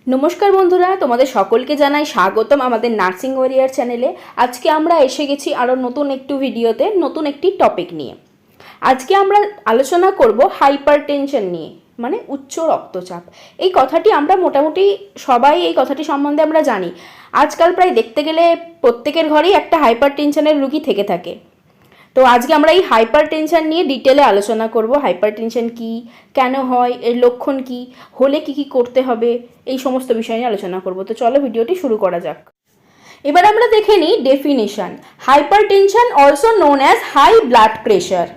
নমস্কার বন্ধুরা, তোমাদের সকলকে জানাই স্বাগতম আমাদের নার্সিং ওয়ারিয়ার চ্যানেলে। আজকে আমরা এসে গেছি আরও নতুন একটু ভিডিওতে, নতুন একটি টপিক নিয়ে। আজকে আমরা আলোচনা করব হাইপারটেনশন নিয়ে, মানে উচ্চ রক্তচাপ। এই কথাটি আমরা মোটামুটি সবাই এই কথাটি সম্বন্ধে আমরা জানি। আজকাল প্রায় দেখতে গেলে প্রত্যেকের ঘরেই একটা হাইপারটেনশনের রোগী থেকে থাকে। তো আজকে আমরা এই হাইপারটেনশন নিয়ে ডিটেলে আলোচনা করব। হাইপারটেনশন কি, কেন হয়, এর লক্ষণ কি, হলে কি কি করতে হবে, এই সমস্ত বিষয় নিয়ে আলোচনা করব। তো চলো ভিডিওটি শুরু করা যাক। এবার আমরা দেখে নিই definition. Hypertension also known as high blood pressure.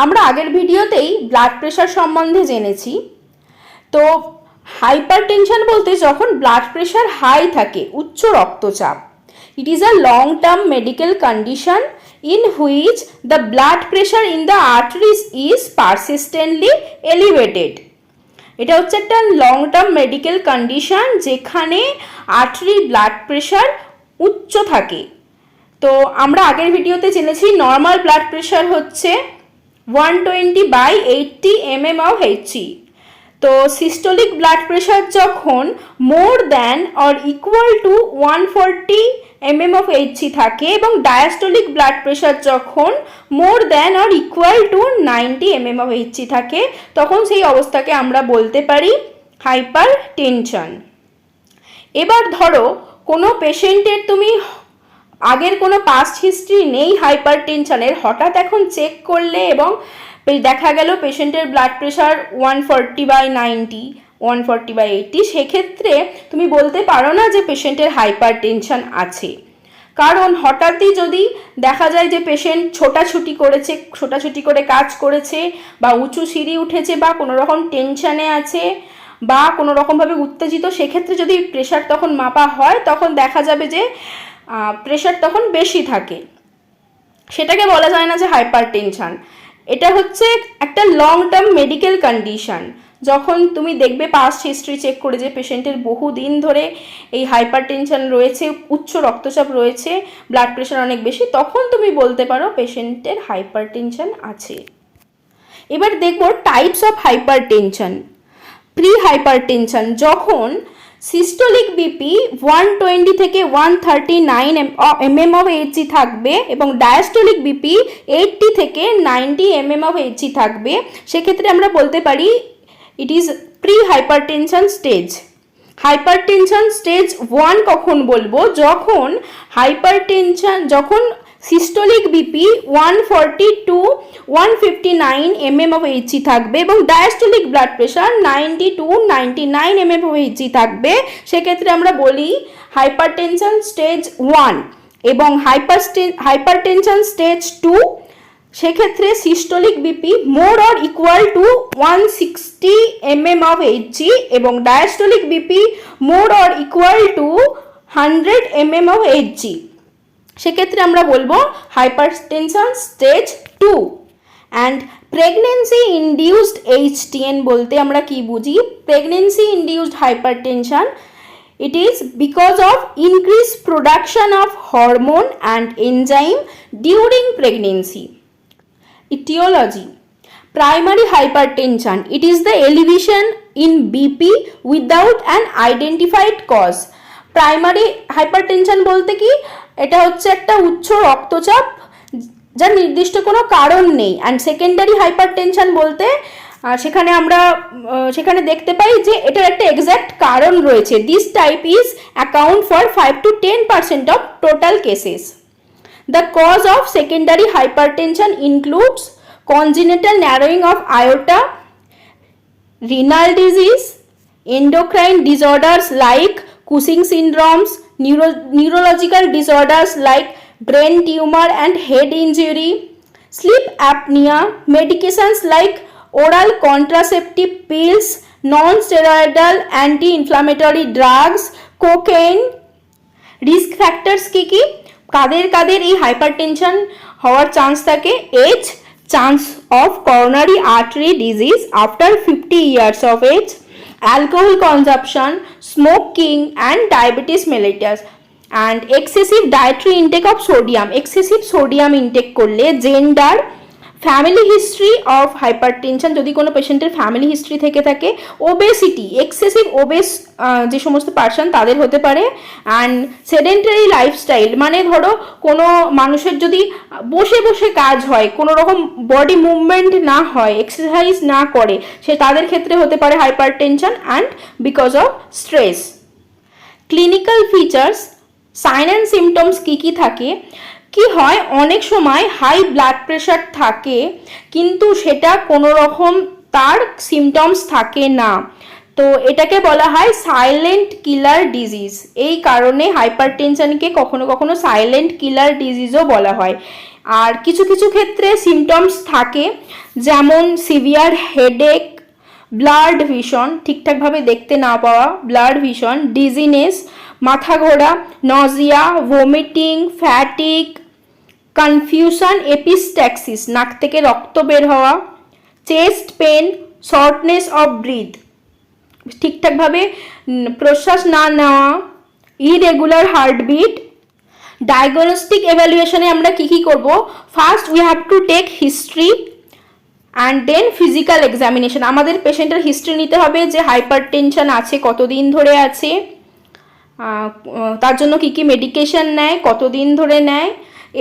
আমরা আগের ভিডিওতেই ব্লাড প্রেশার সম্বন্ধে জেনেছি। তো হাইপারটেনশন বলতে যখন ব্লাড প্রেশার হাই থাকে, উচ্চ রক্তচাপ। It is a long-term medical condition in which the blood pressure in the arteries is persistently elevated. এটা হচ্ছে একটা লং টার্ম মেডিকেল কন্ডিশন যেখানে আর্টারি ব্লাড প্রেশার উচ্চ থাকে। তো আমরা আগের ভিডিওতে জেনেছি নর্মাল ব্লাড প্রেশার হচ্ছে 120/80 mm of Hg। তো সিস্টোলিক ব্লাড প্রেশার যখন more than or equal to 140 mm of Hg থাকে এবং ডায়াস্টোলিক ব্লাড প্রেশার যখন more than or equal to 90 mm of Hg থাকে, তখন সেই অবস্থাকে আমরা বলতে পারি হাইপারটেনশন। এবার ধরো কোনো পেশেন্টের তুমি আগের কোনো পাস্ট হিস্ট্রি নেই হাইপারটেনশনের, হঠাৎ এখন চেক করলে এবং দেখা গেল পেশেন্টের ব্লাড প্রেশার 140/90, 140/80, সেক্ষেত্রে তুমি বলতে পারো না যে পেশেন্টের হাইপারটেনশন আছে। কারণ হঠাৎই যদি দেখা যায় যে পেশেন্ট ছোটাছুটি করে কাজ করেছে, বা উঁচু সিঁড়ি উঠেছে, বা কোনো রকম টেনশানে আছে, বা কোনো রকমভাবে উত্তেজিত, সেক্ষেত্রে যদি প্রেশার তখন মাপা হয় তখন দেখা যাবে যে প্রেশার তখন বেশি থাকে। সেটাকে বলা যায় না যে হাইপারটেনশন। এটা হচ্ছে একটা লং টার্ম মেডিকেল কন্ডিশন। যখন তুমি দেখবে পাস্ট হিস্ট্রি চেক করে যে পেশেন্টের বহু দিন ধরে এই হাইপারটেনশন রয়েছে, উচ্চ রক্তচাপ রয়েছে, ব্লাড প্রেশার অনেক বেশি, তখন তুমি বলতে পারো পেশেন্টের হাইপারটেনশন আছে। এবার দেখবো types of hypertension. Pre hypertension, যখন সিস্টোলিক বিপি 120 থেকে 139 mm of Hg থাকবে এবং ডায়াস্টোলিক বিপি 80 থেকে 90 mm of Hg থাকবে, সেক্ষেত্রে আমরা বলতে পারি it is pre hypertension stage. Hypertension stage 1 কখন বলবো? যখন systolic BP 140 to 159 mm of Hg থাকবে এবং diastolic blood pressure 90 to 99 mm of Hg থাকবে, সেক্ষেত্রে আমরা বলি হাইপারটেনশন স্টেজ 1। এবং হাইপারটেনশন স্টেজ 2, সেক্ষেত্রে systolic BP more or equal to 160 mm of Hg এবং diastolic BP more or equal to 100 mm of Hg, সেক্ষেত্রে আমরা বলবো hypertension stage 2। And pregnancy induced HTN বলতে আমরা কি বুঝি? Pregnancy induced hypertension, it is because of increased production of hormone and enzyme during pregnancy. Etiology. Primary hypertension, it is the elevation in BP without an identified cause. Primary hypertension বলতে কি, এটা হচ্ছে একটা উচ্চ রক্তচাপ যার নির্দিষ্ট কোনো কারণ নেই। অ্যান্ড সেকেন্ডারি হাইপারটেনশন বলতে সেখানে দেখতে পাই যে এটার একটা এক্স্যাক্ট কারণ রয়েছে। This type is account for 5 to 10% of total cases. The cause of secondary hypertension includes congenital narrowing of aorta, renal disease, endocrine disorders like Cushing syndromes, neurological disorders like brain tumor and head injury, sleep apnea, medications like oral contraceptive pills, non-steroidal anti-inflammatory drugs, cocaine. Risk factors কি কি, কাদের এই হাইপারটেনশন হওয়ার chance থাকে? Age, chance of coronary artery disease after 50 years of age, alcohol consumption, smoking and diabetes mellitus, and excessive dietary intake of sodium. excessive sodium intake করলে, gender, family history of hypertension, যদি কোনো পেশেন্টের family history থেকে থাকে। Obesity, excessive obeys যে সমস্ত person তাদের হতে পারে। অ্যান্ড সেডেন্টারি লাইফস্টাইল, মানে ধরো কোনো মানুষের যদি বসে বসে কাজ হয়, কোনো রকম বডি মুভমেন্ট না হয়, এক্সারসাইজ না করে, সে তাদের ক্ষেত্রে হতে পারে hypertension and because of stress. Clinical features, sign and symptoms কী কী থাকে? কি হয়, অনেক সময় হাই ব্লাড প্রেশার থাকে কিন্তু সেটা কোনো রকম তার সিমটমস থাকে না, তো এটাকে বলা হয় সাইলেন্ট কিলার ডিজিজ। এই কারণে হাইপারটেনশনকে কখনো কখনো সাইলেন্ট কিলার ডিজিজও বলা হয়। আর কিছু কিছু ক্ষেত্রে সিমটমস থাকে, যেমন সিভিয়ার হেডেক, ব্লাড ভিশন, ঠিকঠাকভাবে দেখতে না পাওয়া, ব্লাড ভিশন, ডিজিনেস, মাথা ঘোরা, nausea, vomiting, fatigue, confusion, epistaxis, নাক থেকে রক্ত বের হওয়া, chest pain, shortness of breath, ঠিকঠাকভাবে প্রশ্বাস না নেওয়া, ইরেগুলার হার্টবিট। ডায়াগনস্টিক এভ্যালুয়েশনে আমরা কী কী করব? First we have to take history and then physical examination. আমাদের পেশেন্টের হিস্ট্রি নিতে হবে যে হাইপারটেনশন আছে, কতদিন ধরে আছে, তার জন্য কী কী মেডিকেশন নেয়, কতদিন ধরে নেয়,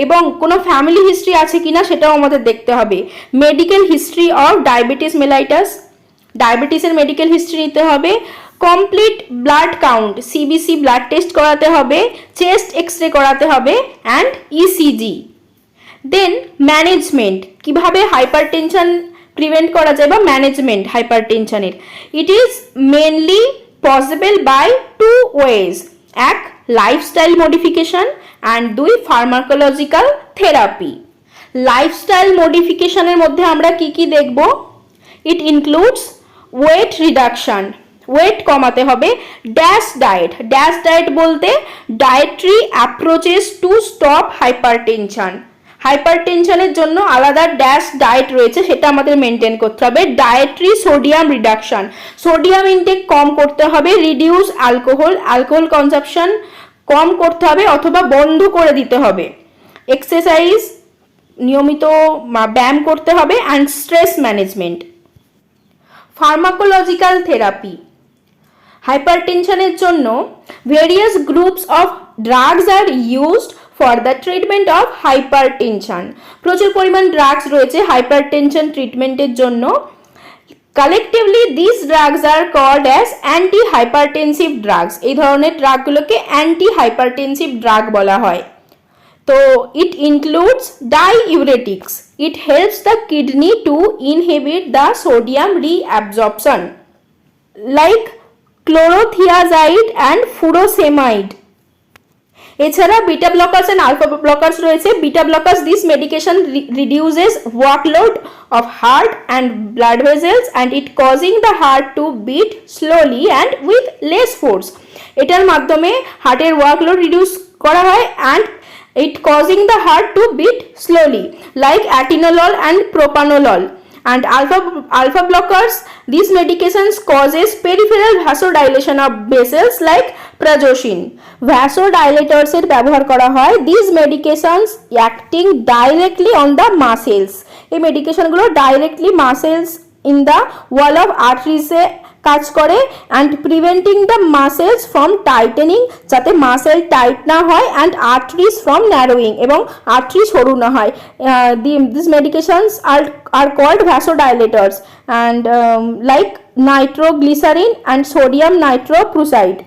এবং কোনো ফ্যামিলি হিস্ট্রি আছে কি না সেটাও আমাদের দেখতে হবে। Medical history of diabetes mellitus, ডায়াবেটিসের মেডিকেল হিস্ট্রি নিতে হবে। Complete blood count, CBC blood test করাতে হবে, চেস্ট এক্সরে করাতে হবে অ্যান্ড ইসিজি। দেন ম্যানেজমেন্ট, কিভাবে হাইপারটেনশন প্রিভেন্ট করা যায় বা ম্যানেজমেন্ট হাইপারটেনশনের। It is mainly possible by two ways, এক লাইফস্টাইল মডিফিকেশন অ্যান্ড দুই ফার্মাকোলজিক্যাল থেরাপি। লাইফস্টাইল মডিফিকেশনের মধ্যে আমরা কি কি দেখব? It includes weight reduction, weight কমাতে হবে। ড্যাশ ডায়েট, ড্যাশ ডায়েট বলতে dietary approaches to stop hypertension. হাইপারটেনশনের জন্য আলাদা ড্যাশ ডায়েট রয়েছে, সেটা আমাদের মেনটেন করতে হবে। Dietary sodium reduction, sodium intake কম করতে হবে। রিডিউস অ্যালকোহল, অ্যালকোহল কনজাম্পশন কম করতে হবে অথবা বন্ধ করে দিতে হবে। এক্সারসাইজ, নিয়মিত ব্যায়াম করতে হবে and stress management. Pharmacological therapy, হাইপারটেনশনের জন্য various groups of drugs are used for the treatment of hypertension. প্রচুর পরিমাণ ড্রাগস রয়েছে হাইপারটেনশন ট্রিটমেন্টের জন্য। Collectively this drugs are called as antihypertensive drugs. এই ধরনের ড্রাগগুলোকে অ্যান্টি হাইপারটেনসিভ ড্রাগ বলা হয়। তো it includes diuretics, it helps the kidney to inhibit the sodium reabsorption, like chlorothiazide and furosemide. এছাড়া beta blockers and alpha blockers রয়েছে। Beta blockers, this medication reduces workload of heart and blood vessels and it causing the heart to beat slowly and with less force. এটার মাধ্যমে হার্টের workload reduce করা হয় and it causing the heart to beat slowly, like atenolol and propanolol. And alpha blockers, these medications causes peripheral vasodilation of vessels like prazosin. Vasodilators এর ব্যবহার করা হয়। These medications acting directly on the muscles, এই মেডিকেশনগুলো directly muscles in the wall of আর্টারিসে কাজ করে and preventing the muscles from tightening, যাতে মাসেল টাইট না হয়, অ্যান্ড আর্টারিস ফ্রম ন্যারোয়িং, এবং আর্টারি সরু না হয়। This medications are called vasodilators and like nitroglycerin and sodium nitroprusside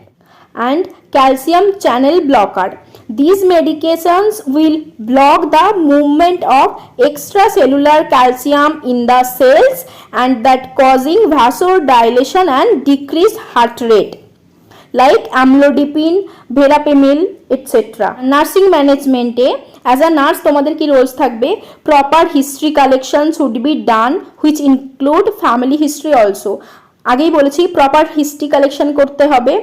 and calcium channel blocker. These medications will block the movement of extracellular calcium in the cells and that causing vasodilation and decreased heart rate, like amlodipine, verapamil, etc. Nursing management A as a nurse তোমাদের কি Rolle's থাকবে? Proper history collection should be done which include family history also. আগেই বলেছি proper history collection করতে হবে,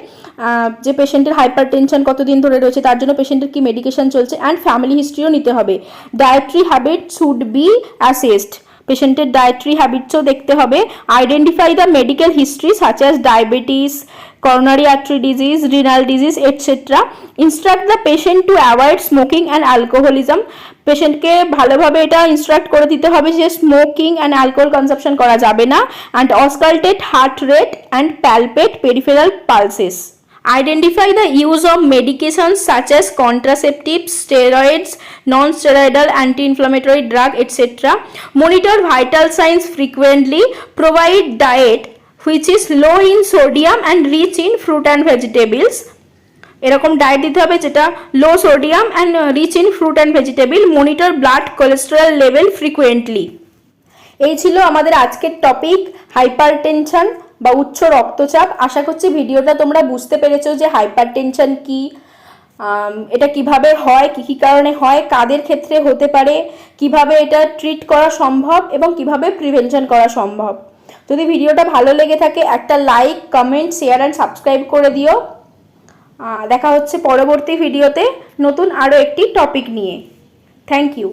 যে পেশেন্টের hypertension কতদিন ধরে রয়েছে, তার জন্য পেশেন্টের কি মেডিকেশন চলছে, অ্যান্ড ফ্যামিলি হিস্ট্রিও নিতে হবে। Dietary habit should be assessed, পেশেন্টের ডায়েটরি হ্যাবিটসও দেখতে হবে। Identify the medical history such as diabetes, coronary artery disease, renal disease, etc. Instruct the patient to avoid smoking and alcoholism. পেশেন্টকে ভালোভাবে এটা ইনস্ট্রাক্ট করে দিতে হবে যে স্মোকিং অ্যান্ড অ্যালকোহল কনজাম্পশন করা যাবে না। And auscultate heart rate and palpate peripheral pulses. Identify the use of medications such as contraceptives, steroids, non-steroidal anti-inflammatory drug, etc. Monitor vital signs frequently. Provide diet which is low in sodium and rich in fruit and vegetables. এরকম diet দিতে হবে যেটা low sodium and rich in fruit and vegetable. Monitor blood cholesterol level frequently. এই ছিল আমাদের আজকের topic, hypertension বা উচ্চ রক্তচাপ। আশা করছি ভিডিওটা তোমরা বুঝতে পেরেছো যে হাইপারটেনশন কি, এটা কিভাবে হয়, কি কি কারণে হয়, কাদের ক্ষেত্রে হতে পারে, কিভাবে এটা ট্রিট করা সম্ভব এবং কিভাবে প্রিভেনশন করা সম্ভব। যদি ভিডিওটা ভালো লেগে থাকে একটা like, comment, share and subscribe করে দিও। দেখা হচ্ছে পরবর্তী ভিডিওতে নতুন আরও একটি টপিক নিয়ে। Thank you.